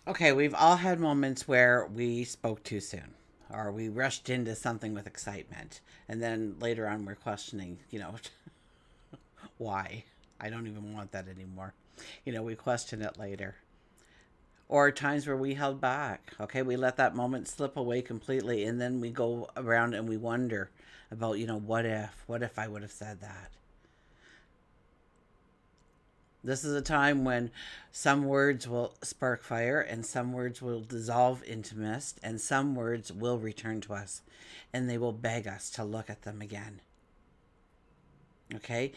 Okay, we've all had moments where we spoke too soon or we rushed into something with excitement. And then later on, we're questioning, why? I don't even want that anymore. We question it later. Or times where we held back. Okay, we let that moment slip away completely. And then we go around and we wonder about, what if? What if I would have said that? This is a time when some words will spark fire and some words will dissolve into mist and some words will return to us and they will beg us to look at them again. Okay?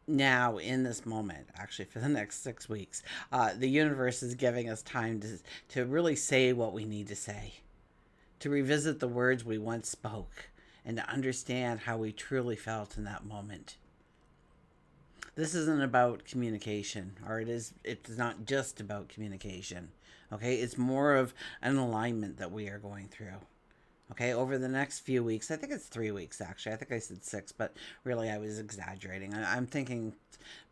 Now, in this moment, actually, for the next 6 weeks, the universe is giving us time to really say what we need to say, to revisit the words we once spoke, and to understand how we truly felt in that moment. This isn't about communication, or it's not just about communication. Okay, it's more of an alignment that we are going through. Okay, over the next few weeks, I think it's 3 weeks actually. I think I said six, but really I was exaggerating. I'm thinking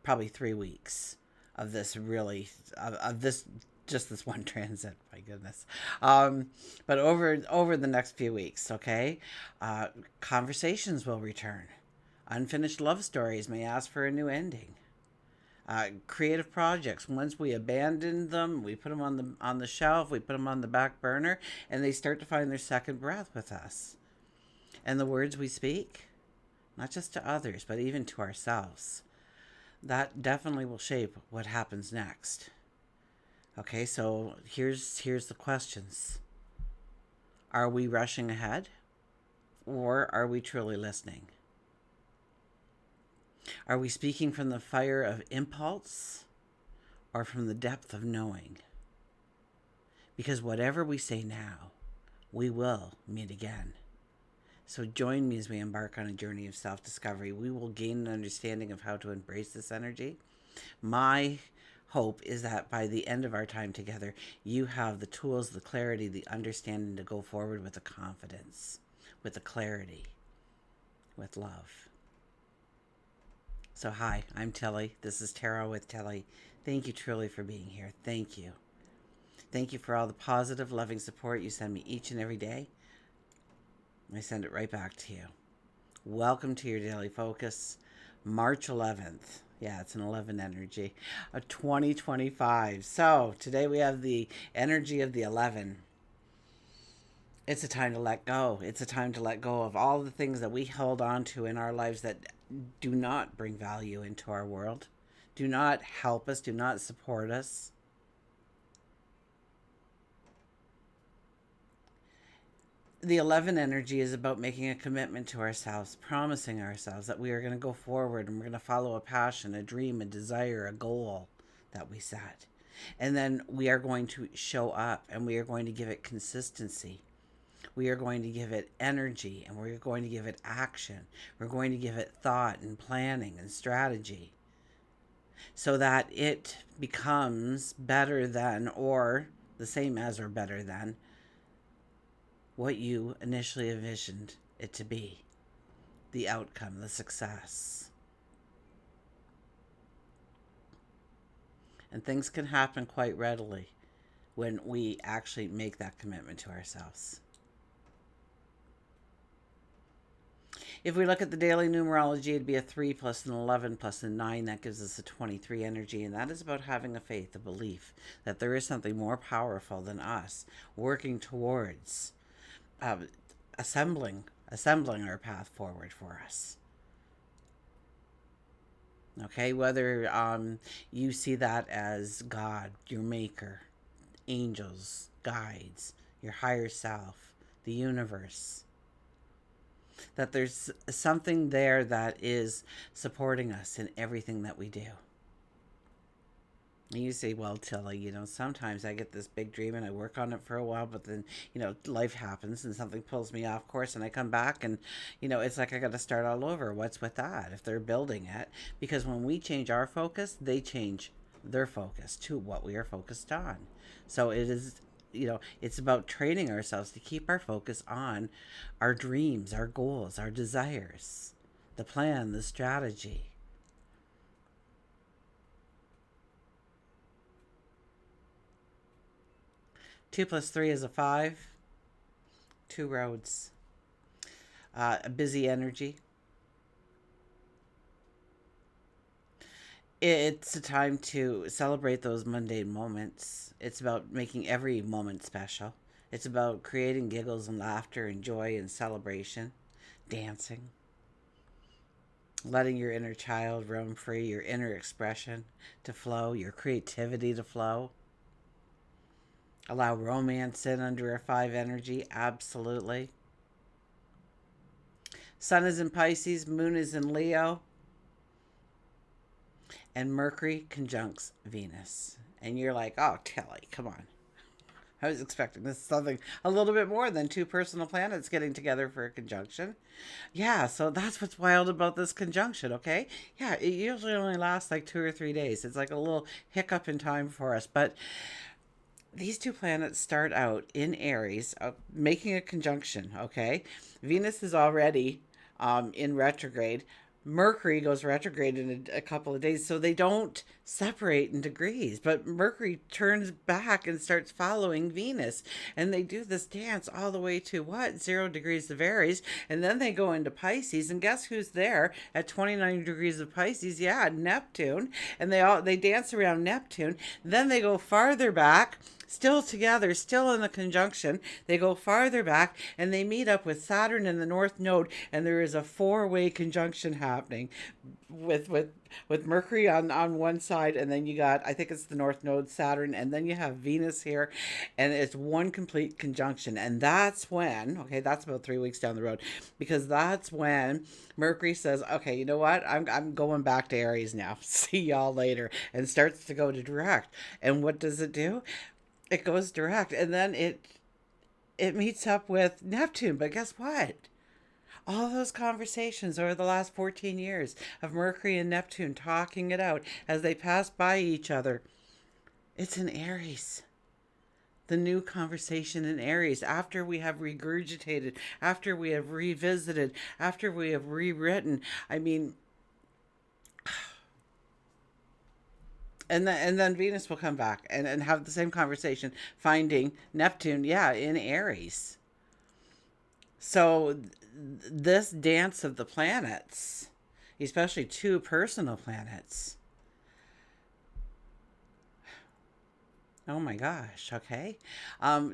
probably 3 weeks of this of this just this one transit. My goodness, but over the next few weeks, okay, conversations will return. Unfinished love stories may ask for a new ending. Creative projects, once we abandon them, we put them on the shelf, we put them on the back burner, and they start to find their second breath with us. And the words we speak, not just to others, but even to ourselves, that definitely will shape what happens next. Okay, so here's the questions. Are we rushing ahead, or are we truly listening? Are we speaking from the fire of impulse or from the depth of knowing? Because whatever we say now, we will meet again. So join me as we embark on a journey of self discovery. We will gain an understanding of how to embrace this energy. My hope is that by the end of our time together, you have the tools, the clarity, the understanding to go forward with the confidence, with the clarity, with love. So, hi, I'm Tilly. This is Tarot with Tilly. Thank you truly for being here. Thank you. Thank you for all the positive, loving support you send me each and every day. I send it right back to you. Welcome to your daily focus, March 11th. Yeah, it's an 11 energy of 2025. So, today we have the energy of the 11. It's a time to let go. It's a time to let go of all the things that we hold on to in our lives that do not bring value into our world, do not help us, do not support us. The 11 energy is about making a commitment to ourselves, promising ourselves that we are going to go forward and we're going to follow a passion, a dream, a desire, a goal that we set. And then we are going to show up and we are going to give it consistency. We are going to give it energy and we're going to give it action. We're going to give it thought and planning and strategy so that it becomes better than or the same as or better than what you initially envisioned it to be, the outcome, the success. And things can happen quite readily when we actually make that commitment to ourselves. If we look at the daily numerology, it'd be a 3 plus an 11 plus a 9. That gives us a 23 energy. And that is about having a faith, a belief that there is something more powerful than us working towards uh, assembling our path forward for us. Okay, whether you see that as God, your maker, angels, guides, your higher self, the universe, that there's something there that is supporting us in everything that we do. And you say, well, Tilly, sometimes I get this big dream and I work on it for a while, but then, life happens and something pulls me off course and I come back and, it's like I got to start all over. What's with that if they're building it? Because when we change our focus, they change their focus to what we are focused on. So it is, it's about training ourselves to keep our focus on our dreams, our goals, our desires, the plan, the strategy. 2 plus 3 is a 5. 2 roads. A busy energy. It's a time to celebrate those mundane moments. It's about making every moment special. It's about creating giggles and laughter and joy and celebration, dancing, letting your inner child roam free, your inner expression to flow, your creativity to flow. Allow romance in under a 5 energy, absolutely. Sun is in Pisces, Moon is in Leo, and Mercury conjuncts Venus. And you're like, oh, Kelly, come on. I was expecting this something a little bit more than 2 personal planets getting together for a conjunction. Yeah, so that's what's wild about this conjunction, okay? Yeah, it usually only lasts like 2 or 3 days. It's like a little hiccup in time for us. But these 2 planets start out in Aries, making a conjunction, okay? Venus is already in retrograde. Mercury goes retrograde in a couple of days, so they don't separate in degrees. But Mercury turns back and starts following Venus, and they do this dance all the way to what? 0 degrees of Aries, and then they go into Pisces, and guess who's there at 29 degrees of Pisces? Yeah, Neptune, and they dance around Neptune. Then they go farther back. Still together, still in the conjunction. They go farther back and they meet up with Saturn in the North Node, and there is a 4-way conjunction happening with Mercury on one side, and then you got, I think it's the North Node, Saturn, and then you have Venus here, and it's one complete conjunction. And that's when, okay, that's about 3 weeks down the road, because that's when Mercury says, okay, you know what? I'm going back to Aries now. See y'all later, and starts to go to direct. And what does it do? It goes direct, and then it meets up with Neptune. But guess what? All those conversations over the last 14 years of Mercury and Neptune talking it out as they pass by each other, it's in Aries. The new conversation in Aries, after we have regurgitated, after we have revisited, after we have rewritten. I mean, and then Venus will come back and have the same conversation, finding Neptune, yeah, in Aries. So this dance of the planets, especially 2 personal planets, oh my gosh, okay.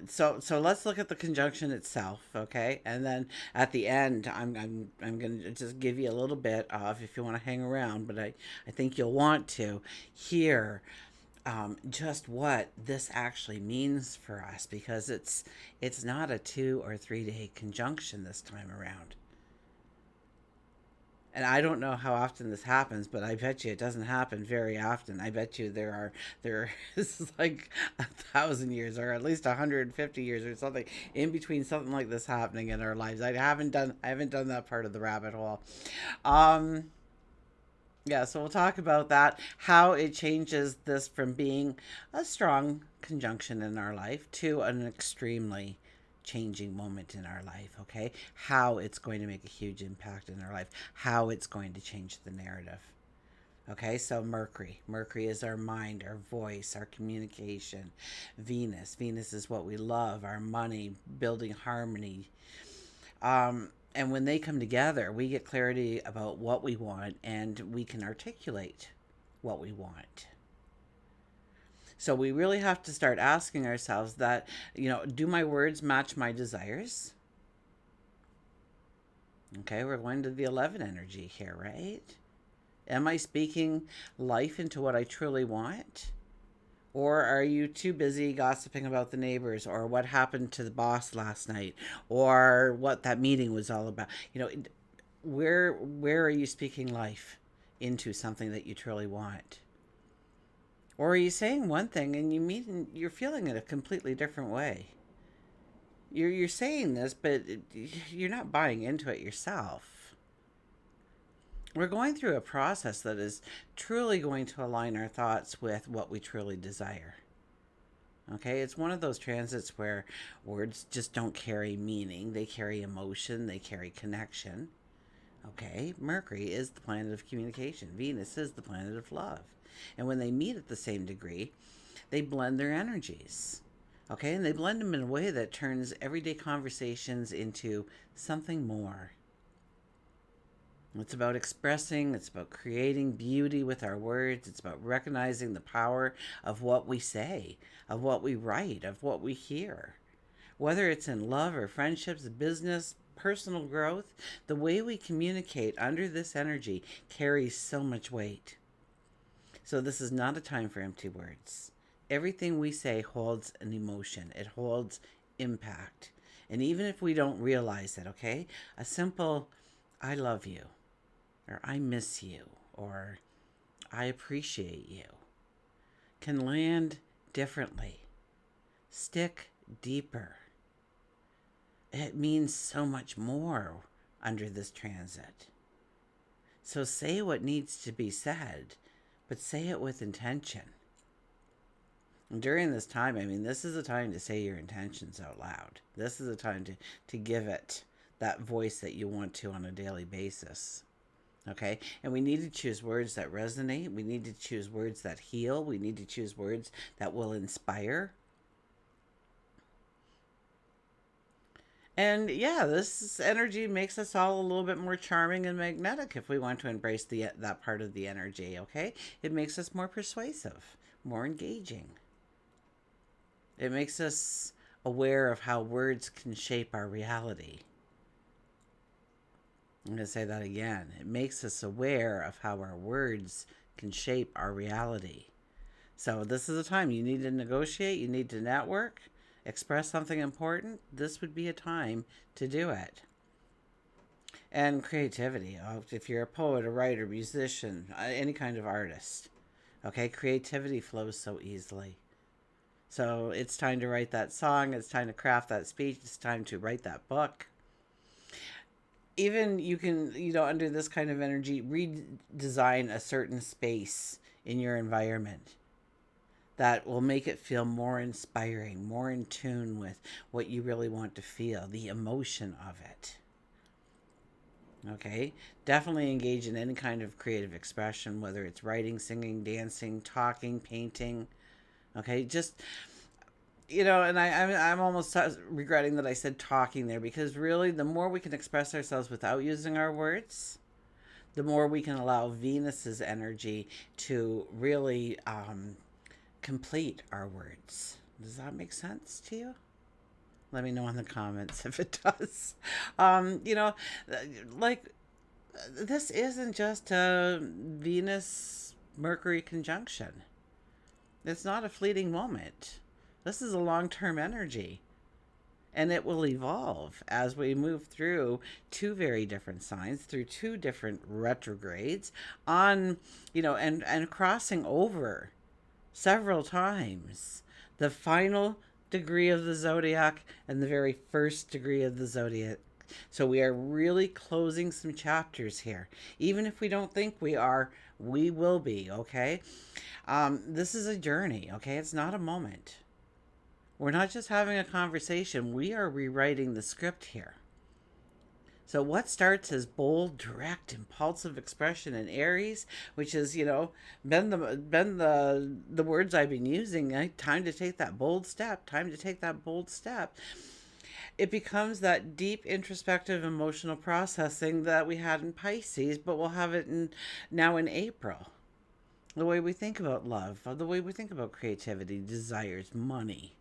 So let's look at the conjunction itself, okay? And then at the end, I'm going to just give you a little bit of, if you want to hang around, but I think you'll want to hear just what this actually means for us, because it's not a 2 or 3 day conjunction this time around. And I don't know how often this happens, but I bet you it doesn't happen very often. I bet you there this is like 1,000 years, or at least 150 years, or something in between something like this happening in our lives. I haven't done that part of the rabbit hole. Yeah, so we'll talk about that, how it changes this from being a strong conjunction in our life to an extremely changing moment in our life, okay? How it's going to make a huge impact in our life, how it's going to change the narrative. Okay, so Mercury is our mind, our voice, our communication. Venus is what we love, our money, building harmony. And when they come together, we get clarity about what we want, and we can articulate what we want. So we really have to start asking ourselves that, do my words match my desires? Okay, we're going to the 11 energy here, right? Am I speaking life into what I truly want? Or are you too busy gossiping about the neighbors, or what happened to the boss last night, or what that meeting was all about? Where are you speaking life into something that you truly want? Or are you saying one thing and you're feeling it a completely different way? You're saying this, but you're not buying into it yourself. We're going through a process that is truly going to align our thoughts with what we truly desire. Okay, it's one of those transits where words just don't carry meaning. They carry emotion, they carry connection. Okay, Mercury is the planet of communication. Venus is the planet of love. And when they meet at the same degree, they blend their energies. Okay, and they blend them in a way that turns everyday conversations into something more. It's about expressing, it's about creating beauty with our words, it's about recognizing the power of what we say, of what we write, of what we hear. Whether it's in love or friendships, business, personal growth, the way we communicate under this energy carries so much weight. So, this is not a time for empty words. Everything we say holds an emotion, it holds impact. And even if we don't realize it, okay, a simple I love you, or I miss you, or I appreciate you can land differently, stick deeper. It means so much more under this transit. So say what needs to be said, but say it with intention. And during this time, I mean, this is a time to say your intentions out loud. This is a time to give it that voice that you want to on a daily basis. Okay? And we need to choose words that resonate. We need to choose words that heal. We need to choose words that will inspire. And yeah, this energy makes us all a little bit more charming and magnetic if we want to embrace that part of the energy, okay? It makes us more persuasive, more engaging. It makes us aware of how words can shape our reality. I'm going to say that again. It makes us aware of how our words can shape our reality. So this is a time you need to negotiate, you need to network, express something important. This would be a time to do it. And creativity. If you're a poet, a writer, musician, any kind of artist, okay, creativity flows so easily. So it's time to write that song. It's time to craft that speech. It's time to write that book. Even you can, under this kind of energy, redesign a certain space in your environment that will make it feel more inspiring, more in tune with what you really want to feel, the emotion of it. Okay? Definitely engage in any kind of creative expression, whether it's writing, singing, dancing, talking, painting. Okay? Just, and I'm almost regretting that I said talking there, because really the more we can express ourselves without using our words, the more we can allow Venus's energy to really complete our words. Does that make sense to you? Let me know in the comments if it does. Like, this isn't just a Venus Mercury conjunction. It's not a fleeting moment. This is a long-term energy. And it will evolve as we move through two very different signs, through two different retrogrades, on, and crossing over several times the final degree of the zodiac and the very first degree of the zodiac. So we are really closing some chapters here. Even if we don't think we are, we will be, okay? This is a journey, okay? It's not a moment. We're not just having a conversation. We are rewriting the script here. So what starts as bold, direct, impulsive expression in Aries, which is, been the words I've been using, time to take that bold step, time to take that bold step. It becomes that deep introspective emotional processing that we had in Pisces, but we'll have it now in April. The way we think about love, the way we think about creativity, desires, money.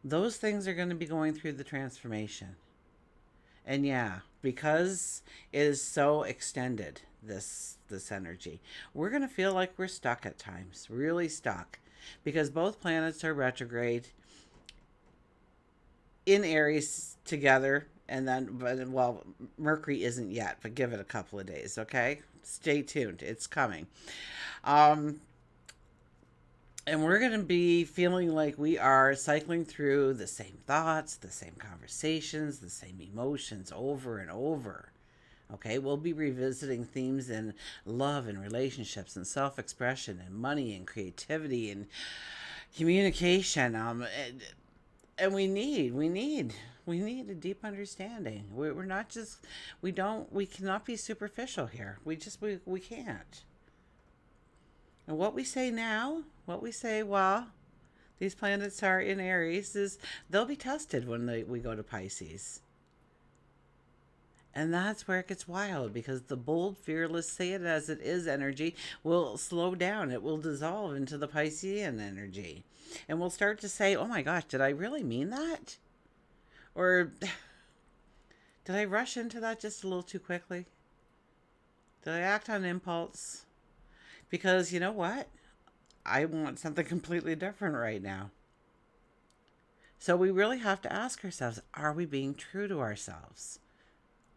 Those things are going to be going through the transformation. And yeah, because it is so extended, this energy, we're going to feel like we're stuck at times, really stuck, because both planets are retrograde in Aries together. And then, Mercury isn't yet, but give it a couple of days, okay? Stay tuned. It's coming. And we're going to be feeling like we are cycling through the same thoughts, the same conversations, the same emotions over and over. Okay, we'll be revisiting themes in love and relationships and self-expression and money and creativity and communication. And we need a deep understanding. We're not just, we cannot be superficial here. We can't. And what we say now, These planets are in Aries. They'll be tested when we go to Pisces. And that's where it gets wild, because the bold, fearless, say it as it is energy will slow down. It will dissolve into the Piscean energy. And we'll start to say, oh my gosh, did I really mean that? Or did I rush into that just a little too quickly? Did I act on impulse? Because you know what? I want something completely different right now. So we really have to ask ourselves, are we being true to ourselves?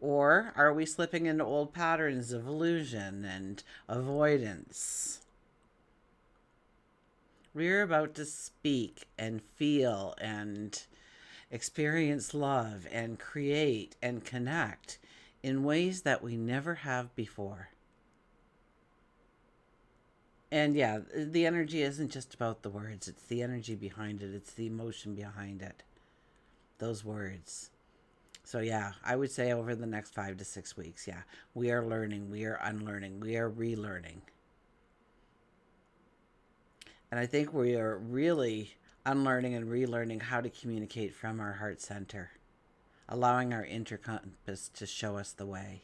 Or are we slipping into old patterns of illusion and avoidance? We're about to speak and feel and experience love and create and connect in ways that we never have before. And yeah, the energy isn't just about the words, it's the energy behind it, it's the emotion behind it. Those words. So yeah, I would say over the next 5 to 6 weeks, yeah, we are learning, we are unlearning, we are relearning. And I think we are really unlearning and relearning how to communicate from our heart center, allowing our inner compass to show us the way.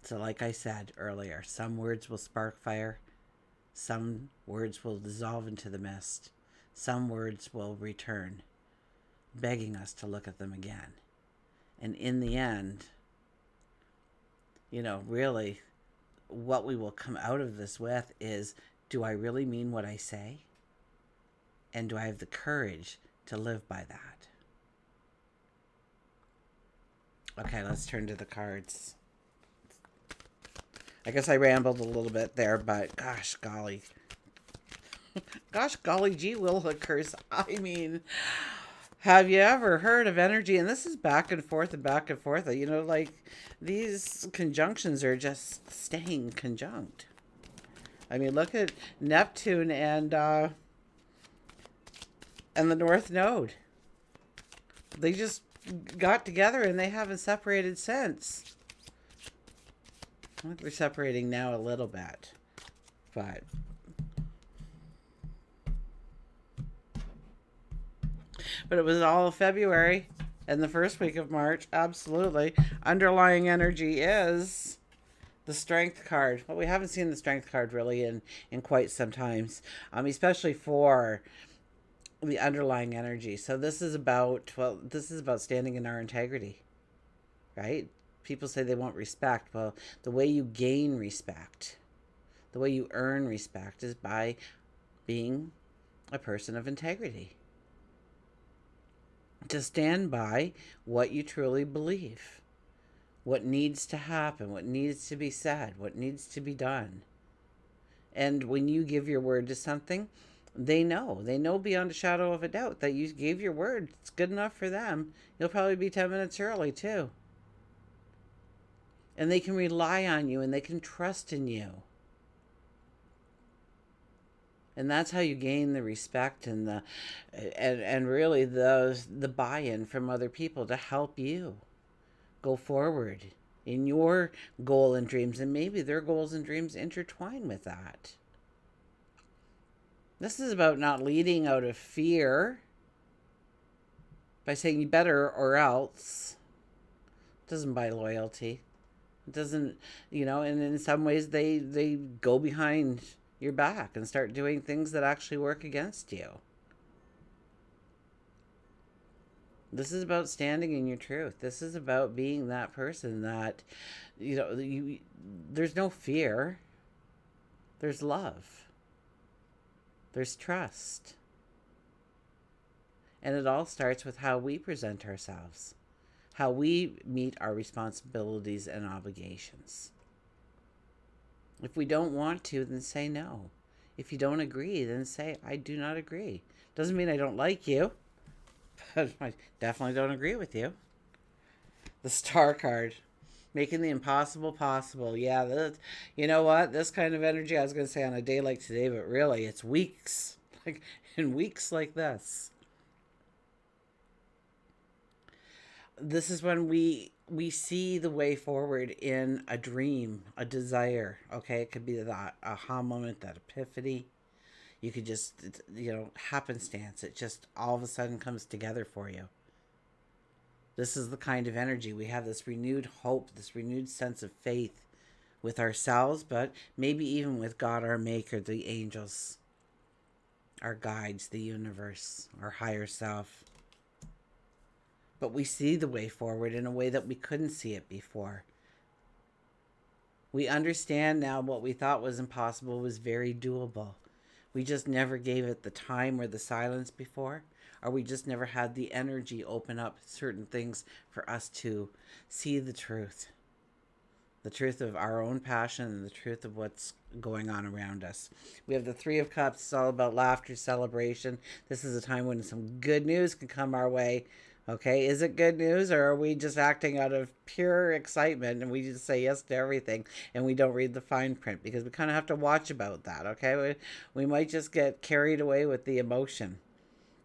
So like I said earlier, some words will spark fire, some words will dissolve into the mist, some words will return, begging us to look at them again. And in the end, really what we will come out of this with is, do I really mean what I say? And do I have the courage to live by that? Okay, let's turn to the cards. I guess I rambled a little bit there, but gosh golly. Gosh golly gee willikers. I mean, have you ever heard of energy? And this is back and forth and back and forth. Like these conjunctions are just staying conjunct. I mean, look at Neptune and the North Node. They just got together and they haven't separated since. I think we're separating now a little bit, but it was all February and the first week of March. Absolutely. Underlying energy is the Strength card. Well, we haven't seen the Strength card really in quite some times, especially for the underlying energy. So this is about standing in our integrity, right? People say they want respect. Well, the way you gain respect, the way you earn respect is by being a person of integrity. To stand by what you truly believe, what needs to happen, what needs to be said, what needs to be done. And when you give your word to something, they know beyond a shadow of a doubt that you gave your word. It's good enough for them. You'll probably be 10 minutes early too. And they can rely on you and they can trust in you. And that's how you gain the respect and really the buy-in from other people to help you go forward in your goal and dreams. And maybe their goals and dreams intertwine with that. This is about not leading out of fear by saying you better or else. It doesn't buy loyalty. It doesn't, and in some ways they go behind your back and start doing things that actually work against you. This is about standing in your truth. This is about being that person that, there's no fear. There's love. There's trust. And it all starts with how we present ourselves, how we meet our responsibilities and obligations. If we don't want to, then say no. If you don't agree, then say, I do not agree. Doesn't mean I don't like you, but I definitely don't agree with you. The Star card, making the impossible possible. Yeah, you know what? This kind of energy, I was going to say on a day like today, but really it's weeks, like in weeks like this. This is when we see the way forward in a dream, a desire. Okay, it could be that aha moment, that epiphany. You could just, happenstance. It just all of a sudden comes together for you. This is the kind of energy. We have this renewed hope, this renewed sense of faith with ourselves, but maybe even with God, our Maker, the angels, our guides, the universe, our higher self. But we see the way forward in a way that we couldn't see it before. We understand now what we thought was impossible was very doable. We just never gave it the time or the silence before, or we just never had the energy open up certain things for us to see the truth of our own passion and the truth of what's going on around us. We have the Three of Cups. It's all about laughter, celebration. This is a time when some good news can come our way. Okay, is it good news, or are we just acting out of pure excitement and we just say yes to everything and we don't read the fine print? Because we kind of have to watch about that, okay? We might just get carried away with the emotion.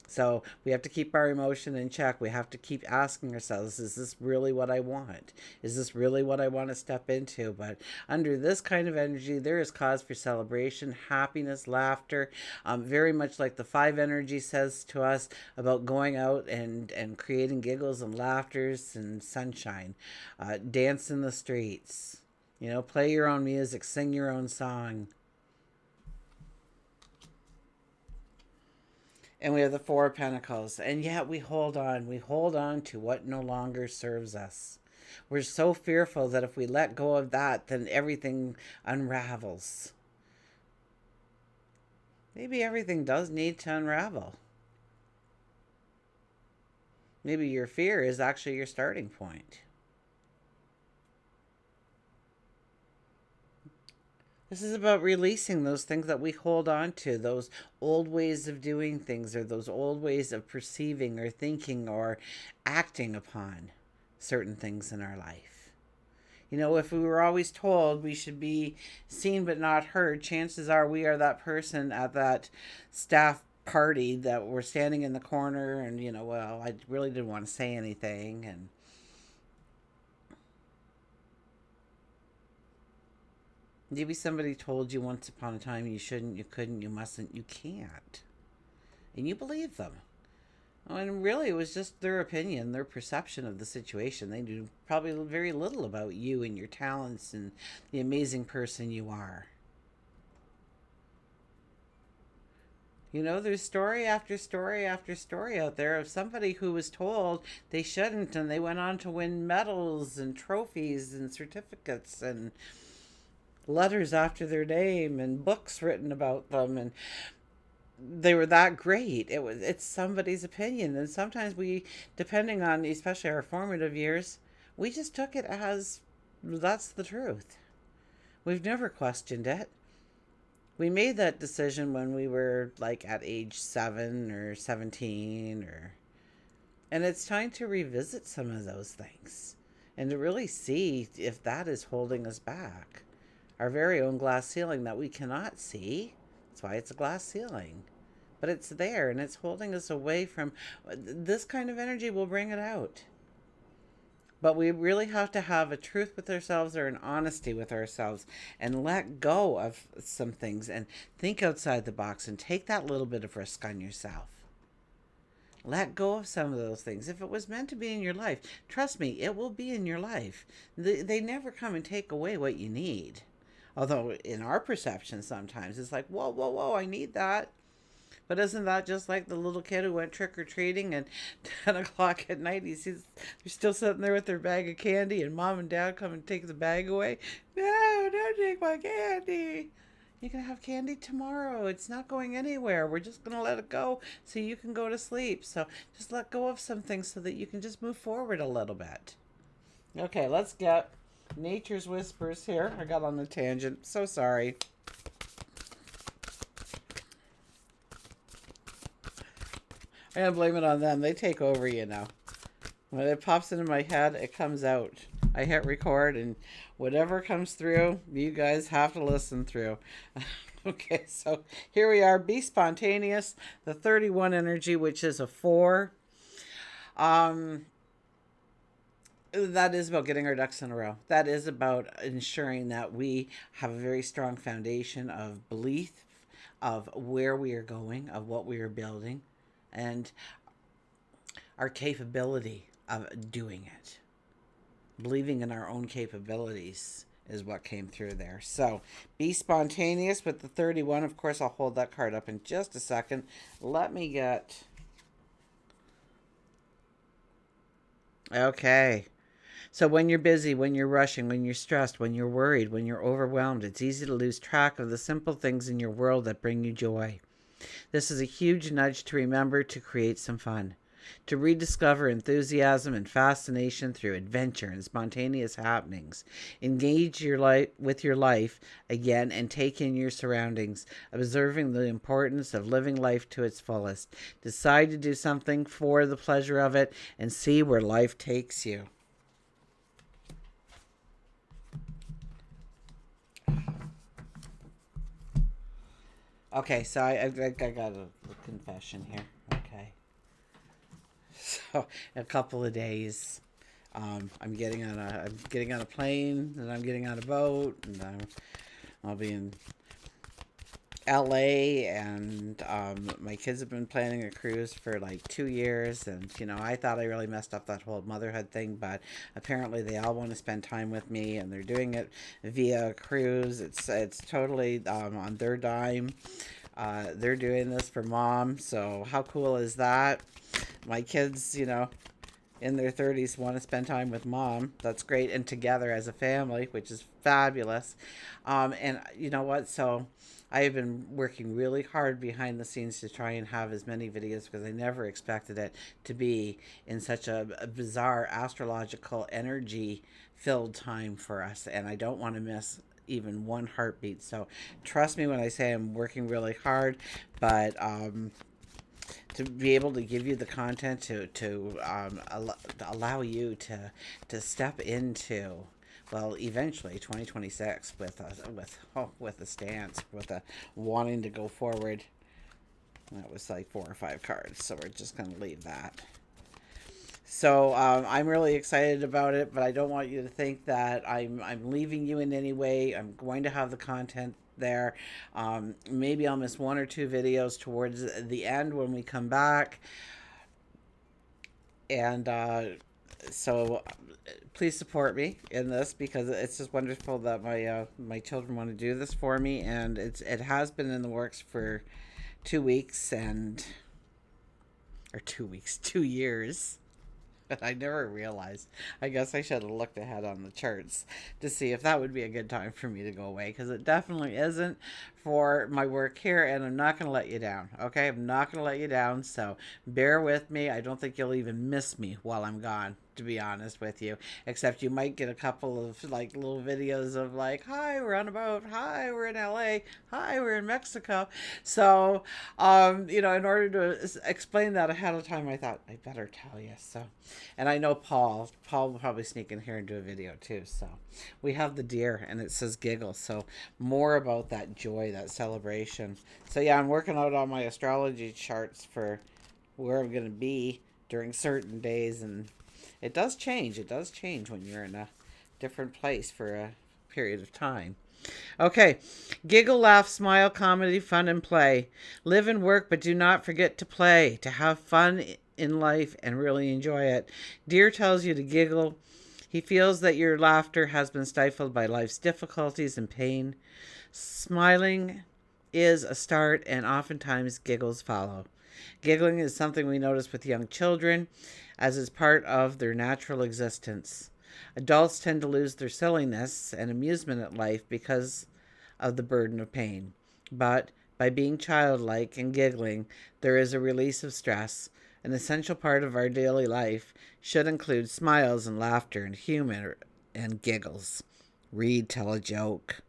So we have to keep our emotion in check. We have to keep asking ourselves, is this really what I want? Is this really what I want to step into? But under this kind of energy, there is cause for celebration, happiness, laughter. Very much like the five energy says to us about going out and creating giggles and laughters and sunshine. Dance in the streets. Play your own music, sing your own song. And we have the Four of Pentacles. And yet we hold on. We hold on to what no longer serves us. We're so fearful that if we let go of that, then everything unravels. Maybe everything does need to unravel. Maybe your fear is actually your starting point. This is about releasing those things that we hold on to, those old ways of doing things, or those old ways of perceiving or thinking or acting upon certain things in our life. If we were always told we should be seen but not heard, chances are we are that person at that staff party that we're standing in the corner and, well, I really didn't want to say anything, and maybe somebody told you once upon a time you shouldn't, you couldn't, you mustn't, you can't. And you believe them. And really, it was just their opinion, their perception of the situation. They knew probably very little about you and your talents and the amazing person you are. There's story after story after story out there of somebody who was told they shouldn't, and they went on to win medals and trophies and certificates and letters after their name and books written about them, and they were that great. It's somebody's opinion, and sometimes we, depending on especially our formative years, we just took it as that's the truth. We've never questioned it. We made that decision when we were like at age 7 or 17, and it's time to revisit some of those things and to really see if that is holding us back. Our very own glass ceiling that we cannot see. That's why it's a glass ceiling. But it's there, and it's holding us away from this kind of energy. Will bring it out. But we really have to have a truth with ourselves, or an honesty with ourselves, and let go of some things and think outside the box and take that little bit of risk on yourself. Let go of some of those things. If it was meant to be in your life, trust me, it will be in your life. They never come and take away what you need. Although in our perception sometimes it's like, whoa, whoa, whoa, I need that. But isn't that just like the little kid who went trick-or-treating and 10 o'clock at night he sees they're still sitting there with their bag of candy and mom and dad come and take the bag away? No, don't take my candy. You can have candy tomorrow. It's not going anywhere. We're just going to let it go so you can go to sleep. So just let go of some things so that you can just move forward a little bit. Okay, let's get Nature's Whispers here. I got on a tangent. So sorry. I'm going to blame it on them. They take over, When it pops into my head, it comes out. I hit record, and whatever comes through, you guys have to listen through. Okay, so here we are. Be spontaneous. The 31 energy, which is a 4. That is about getting our ducks in a row. That is about ensuring that we have a very strong foundation of belief, of where we are going, of what we are building, and our capability of doing it. Believing in our own capabilities is what came through there. So be spontaneous with the 31. Of course, I'll hold that card up in just a second. Let me get. Okay. So when you're busy, when you're rushing, when you're stressed, when you're worried, when you're overwhelmed, it's easy to lose track of the simple things in your world that bring you joy. This is a huge nudge to remember to create some fun, to rediscover enthusiasm and fascination through adventure and spontaneous happenings. Engage with your life again and take in your surroundings, observing the importance of living life to its fullest. Decide to do something for the pleasure of it and see where life takes you. Okay, so I got a confession here. Okay. So in a couple of days, I'm getting on a plane, and I'm getting on a boat, and I'll be in LA, and my kids have been planning a cruise for like 2 years, and I thought I really messed up that whole motherhood thing, but apparently they all want to spend time with me, and they're doing it via cruise. It's totally on their dime. They're doing this for mom, so how cool is that? My kids, in their 30s want to spend time with mom. That's great, and together as a family, which is fabulous. And you know what? So I have been working really hard behind the scenes to try and have as many videos, because I never expected it to be in such a bizarre astrological energy filled time for us, and I don't want to miss even one heartbeat. So trust me when I say I'm working really hard, but to be able to give you the content to allow you to step into, well, eventually 2026 with a stance, with a wanting to go forward. That was like 4 or 5 cards, so we're just going to leave that. So I'm really excited about it, but I don't want you to think that I'm leaving you in any way. I'm going to have the content there. Maybe I'll miss 1 or 2 videos towards the end when we come back. And so please support me in this, because it's just wonderful that my children want to do this for me, and it has been in the works for 2 weeks, or 2 weeks, 2 years. I never realized. I guess I should have looked ahead on the charts to see if that would be a good time for me to go away, because it definitely isn't for my work here, and I'm not going to let you down. Okay, I'm not going to let you down, so bear with me. I don't think you'll even miss me while I'm gone, to be honest with you, except you might get a couple of like little videos of like, hi, we're on a boat, hi, we're in LA, hi, we're in Mexico. So in order to explain that ahead of time, I thought I better tell you. So, and I know Paul will probably sneak in here and do a video too. So we have the deer, and it says giggle, so more about that joy, that celebration. So yeah, I'm working out on my astrology charts for where I'm going to be during certain days, and it does change. It does change when you're in a different place for a period of time. Okay. Giggle, laugh, smile, comedy, fun, and play. Live and work, but do not forget to play, to have fun in life and really enjoy it. Deer tells you to giggle. He feels that your laughter has been stifled by life's difficulties and pain. Smiling is a start, and oftentimes giggles follow. Giggling is something we notice with young children, as is part of their natural existence. Adults tend to lose their silliness and amusement at life because of the burden of pain. But by being childlike and giggling, there is a release of stress. An essential part of our daily life should include smiles and laughter and humor and giggles. Read, tell a joke,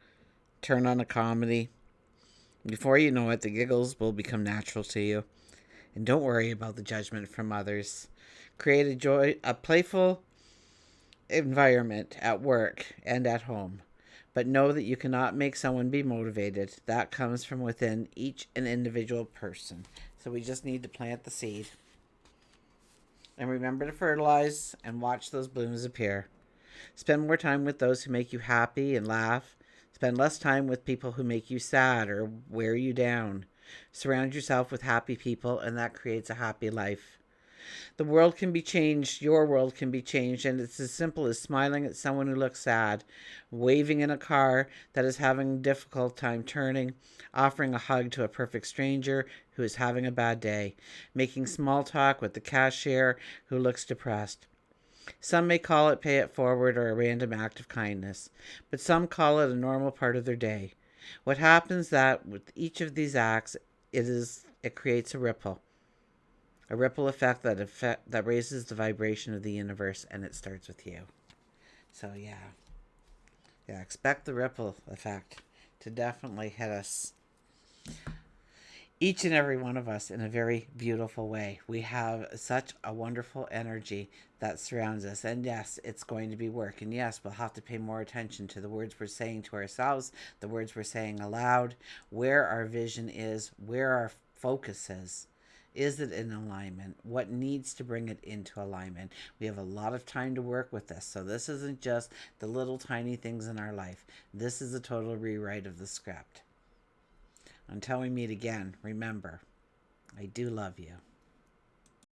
turn on a comedy. Before you know it, the giggles will become natural to you. And don't worry about the judgment from others. Create a playful environment at work and at home. But know that you cannot make someone be motivated. That comes from within each and individual person. So we just need to plant the seed. And remember to fertilize and watch those blooms appear. Spend more time with those who make you happy and laugh. Spend less time with people who make you sad or wear you down. Surround yourself with happy people, and that creates a happy life. The world can be changed, your world can be changed, and it's as simple as smiling at someone who looks sad, waving in a car that is having a difficult time turning, offering a hug to a perfect stranger who is having a bad day, making small talk with the cashier who looks depressed. Some may call it pay it forward or a random act of kindness, but some call it a normal part of their day. What happens that with each of these acts, it creates a ripple effect that raises the vibration of the universe, and it starts with you. So yeah, expect the ripple effect to definitely hit us, each and every one of us, in a very beautiful way. We have such a wonderful energy that surrounds us. And yes, it's going to be work. And yes, we'll have to pay more attention to the words we're saying to ourselves, the words we're saying aloud, where our vision is, where our focus is. Is it in alignment? What needs to bring it into alignment? We have a lot of time to work with this. So this isn't just the little tiny things in our life. This is a total rewrite of the script. Until we meet again, remember, I do love you.